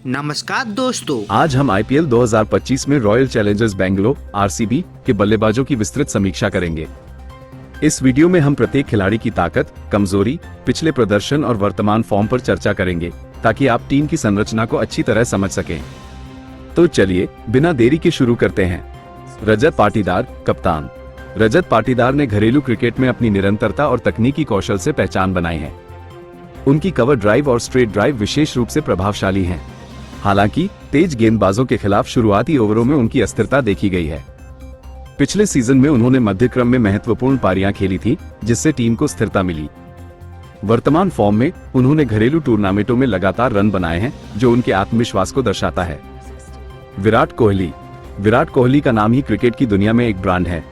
नमस्कार दोस्तों, आज हम आईपीएल 2025 में रॉयल चैलेंजर्स बेंगलोर आरसीबी के बल्लेबाजों की विस्तृत समीक्षा करेंगे। इस वीडियो में हम प्रत्येक खिलाड़ी की ताकत, कमजोरी, पिछले प्रदर्शन और वर्तमान फॉर्म पर चर्चा करेंगे ताकि आप टीम की संरचना को अच्छी तरह समझ सकें। तो चलिए बिना देरी के शुरू करते हैं। रजत पाटीदार, कप्तान। रजत पाटीदार ने घरेलू क्रिकेट में अपनी निरंतरता और तकनीकी कौशल से पहचान बनाई है। उनकी कवर ड्राइव और स्ट्रेट ड्राइव विशेष रूप से प्रभावशाली हैं। हालांकि तेज गेंदबाजों के खिलाफ शुरुआती ओवरों में उनकी अस्थिरता देखी गई है। पिछले सीजन में उन्होंने मध्य क्रम में महत्वपूर्ण पारियां खेली थी, जिससे टीम को स्थिरता मिली। वर्तमान फॉर्म में उन्होंने घरेलू टूर्नामेंटों में लगातार रन बनाए हैं, जो उनके आत्मविश्वास को दर्शाता है। विराट कोहली। विराट कोहली का नाम ही क्रिकेट की दुनिया में एक ब्रांड है।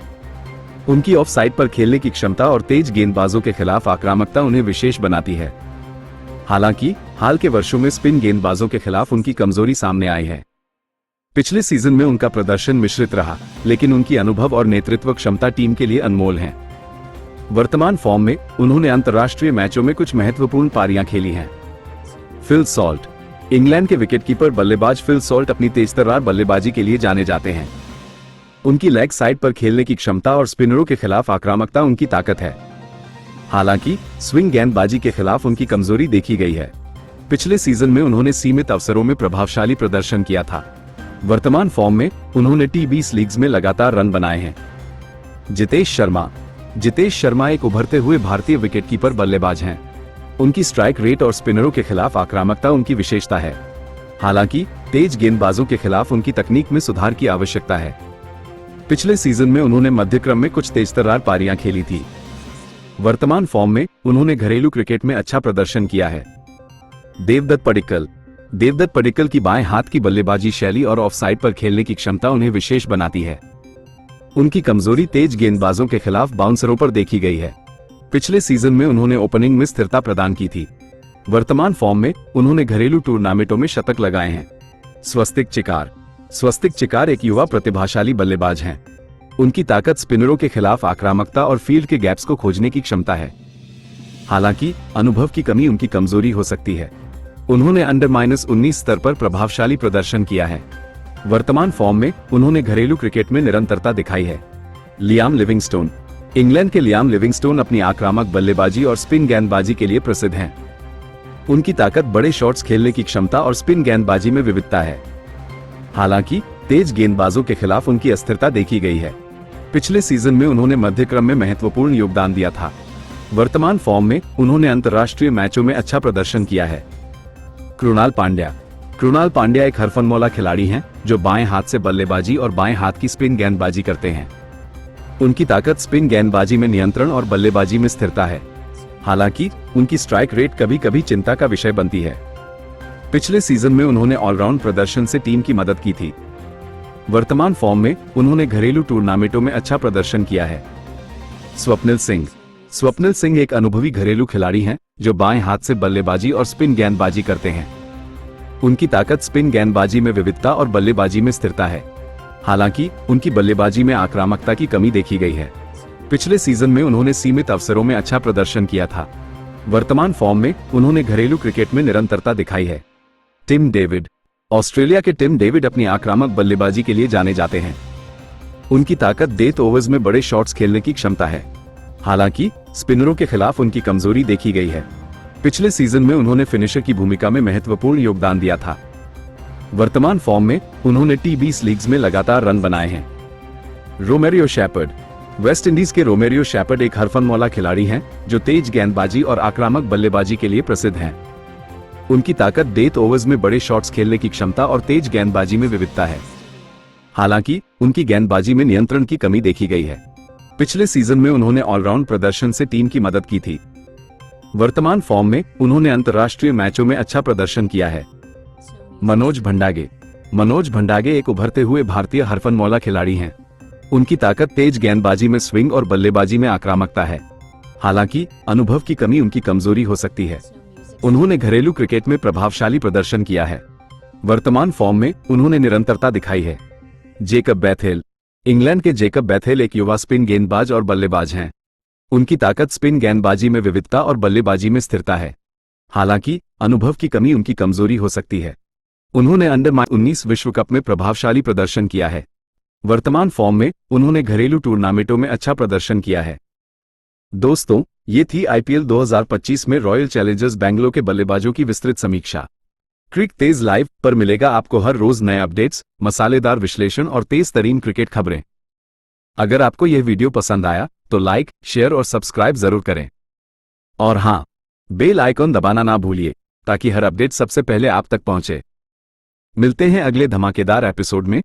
उनकी ऑफ साइड पर खेलने की क्षमता और तेज गेंदबाजों के खिलाफ आक्रामकता उन्हें विशेष बनाती है। हालांकि हाल के वर्षों में स्पिन गेंदबाजों के खिलाफ उनकी कमजोरी सामने आई है। पिछले सीजन में उनका प्रदर्शन मिश्रित रहा, लेकिन उनकी अनुभव और नेतृत्व क्षमता टीम के लिए अनमोल है। वर्तमान फॉर्म में उन्होंने अंतर्राष्ट्रीय मैचों में कुछ महत्वपूर्ण पारियां खेली हैं। Phil Salt. इंग्लैंड के विकेटकीपर बल्लेबाज फिल सॉल्ट अपनी तेजतर्रार बल्लेबाजी के लिए जाने जाते हैं। उनकी लेग साइड पर खेलने की क्षमता और स्पिनरों के खिलाफ आक्रामकता उनकी ताकत है। हालांकि स्विंग गेंदबाजी के खिलाफ उनकी कमजोरी देखी गई है। पिछले सीजन में उन्होंने सीमित अवसरों में प्रभावशाली प्रदर्शन किया था। वर्तमान फॉर्म में उन्होंने टी20 लीग्स में लगातार रन बनाए हैं। जितेश शर्मा। जितेश शर्मा एक उभरते हुए भारतीय विकेटकीपर बल्लेबाज हैं। उनकी स्ट्राइक रेट और स्पिनरों के खिलाफ आक्रामकता उनकी विशेषता है। हालांकि तेज गेंदबाजों के खिलाफ उनकी तकनीक में सुधार की आवश्यकता है। पिछले सीजन में उन्होंने मध्य क्रम में कुछ तेजतर्रार पारियां खेली थी। वर्तमान फॉर्म में उन्होंने घरेलू क्रिकेट में अच्छा प्रदर्शन किया है। देवदत्त पडिक्कल। देवदत्त पडिक्कल की बाएं हाथ की बल्लेबाजी शैली और ऑफ साइड पर खेलने की क्षमता उन्हें विशेष बनाती है। उनकी कमजोरी तेज गेंदबाजों के खिलाफ बाउंसरों पर देखी गई है। पिछले सीजन में उन्होंने ओपनिंग में स्थिरता प्रदान की थी। वर्तमान फॉर्म में उन्होंने घरेलू टूर्नामेंटों में शतक लगाए हैं। स्वस्तिक चिकार। स्वस्तिक चिकार एक युवा प्रतिभाशाली बल्लेबाज हैं। उनकी ताकत स्पिनरों के खिलाफ आक्रामकता और फील्ड के गैप्स को खोजने की क्षमता है। हालांकि अनुभव की कमी उनकी कमजोरी हो सकती है। उन्होंने अंडर -19 स्तर पर प्रभावशाली प्रदर्शन किया है। वर्तमान फॉर्म में उन्होंने घरेलू क्रिकेट में निरंतरता दिखाई है। Liam Livingstone. इंग्लैंड के लियाम लिविंगस्टोन अपनी आक्रामक बल्लेबाजी और स्पिन गेंदबाजी के लिए प्रसिद्ध हैं। उनकी ताकत बड़े शॉट्स खेलने की क्षमता और स्पिन गेंदबाजी में विविधता है। हालांकि तेज गेंदबाजों के खिलाफ उनकी अस्थिरता देखी गई है। पिछले सीजन में उन्होंने मध्य क्रम में महत्वपूर्ण योगदान दिया था। वर्तमान फॉर्म में उन्होंने अंतर्राष्ट्रीय मैचों में अच्छा प्रदर्शन किया है। कृणाल पांड्या। कृणाल पांड्या एक हरफनमौला खिलाड़ी हैं, जो बाएं हाथ से बल्लेबाजी और बाएं हाथ की स्पिन गेंदबाजी करते हैं। उनकी ताकत स्पिन गेंदबाजी में नियंत्रण और बल्लेबाजी में स्थिरता है। हालांकि उनकी स्ट्राइक रेट कभी कभी चिंता का विषय बनती है। पिछले सीजन में उन्होंने ऑलराउंड प्रदर्शन से टीम की मदद की थी। वर्तमान फॉर्म में उन्होंने घरेलू टूर्नामेंटों में अच्छा प्रदर्शन किया है। स्वप्निल सिंह। स्वप्निल सिंह एक अनुभवी घरेलू खिलाड़ी हैं, जो बाएं हाथ से बल्लेबाजी और स्पिन गेंदबाजी करते हैं। उनकी ताकत स्पिन गेंदबाजी में विविधता और बल्लेबाजी में स्थिरता है। हालांकि उनकी बल्लेबाजी में आक्रामकता की कमी देखी गई है। पिछले सीजन में उन्होंने सीमित अवसरों में अच्छा प्रदर्शन किया था। वर्तमान फॉर्म में उन्होंने घरेलू क्रिकेट में निरंतरता दिखाई है। Tim David. ऑस्ट्रेलिया के टिम डेविड अपनी आक्रामक बल्लेबाजी के लिए जाने जाते हैं। उनकी ताकत डेथ ओवर्स में बड़े शॉट्स खेलने की क्षमता है। हालांकि स्पिनरों के खिलाफ उनकी कमजोरी देखी गई है। पिछले सीजन में उन्होंने फिनिशर की भूमिका में महत्वपूर्ण योगदान दिया था। वर्तमान फॉर्म में उन्होंने टी20 लीग्स में लगातार रन बनाए हैं। Romario Shepherd. वेस्ट इंडीज के रोमेरियो शेपर्ड एक हरफनमौला खिलाड़ी हैं, जो तेज गेंदबाजी और आक्रामक बल्लेबाजी के लिए प्रसिद्ध हैं। उनकी ताकत डेथ ओवर्स में बड़े शॉट्स खेलने की क्षमता और तेज गेंदबाजी में विविधता है। हालांकि उनकी गेंदबाजी में नियंत्रण की कमी देखी गई है। पिछले सीजन में उन्होंने ऑलराउंड प्रदर्शन से टीम की मदद की थी। वर्तमान फॉर्म में उन्होंने अंतर्राष्ट्रीय मैचों में अच्छा प्रदर्शन किया है। मनोज भंडागे। मनोज भंडागे एक उभरते हुए भारतीय हरफनमौला खिलाड़ी हैं। उनकी ताकत तेज गेंदबाजी में स्विंग और बल्लेबाजी में आक्रामकता है। हालांकि अनुभव की कमी उनकी कमजोरी हो सकती है। उन्होंने घरेलू क्रिकेट में प्रभावशाली प्रदर्शन किया है। वर्तमान फॉर्म में उन्होंने निरंतरता दिखाई है। Jacob Bethel. इंग्लैंड के जेकब बैथेल एक युवा स्पिन गेंदबाज और बल्लेबाज हैं। उनकी ताकत स्पिन गेंदबाजी में विविधता और बल्लेबाजी में स्थिरता है। हालांकि अनुभव की कमी उनकी कमजोरी हो सकती है। उन्होंने अंडर 19 विश्व कप में प्रभावशाली प्रदर्शन किया है। वर्तमान फॉर्म में उन्होंने घरेलू टूर्नामेंटों में अच्छा प्रदर्शन किया है। दोस्तों, ये थी आईपीएल 2025 में रॉयल चैलेंजर्स बेंगलोर के बल्लेबाजों की विस्तृत समीक्षा। क्रिक तेज लाइव पर मिलेगा आपको हर रोज नए अपडेट्स, मसालेदार विश्लेषण और तेज तरीन क्रिकेट खबरें। अगर आपको यह वीडियो पसंद आया तो लाइक, शेयर और सब्सक्राइब जरूर करें। और हाँ, बेल आइकॉन दबाना ना भूलिए ताकि हर अपडेट सबसे पहले आप तक पहुंचे। मिलते हैं अगले धमाकेदार एपिसोड में।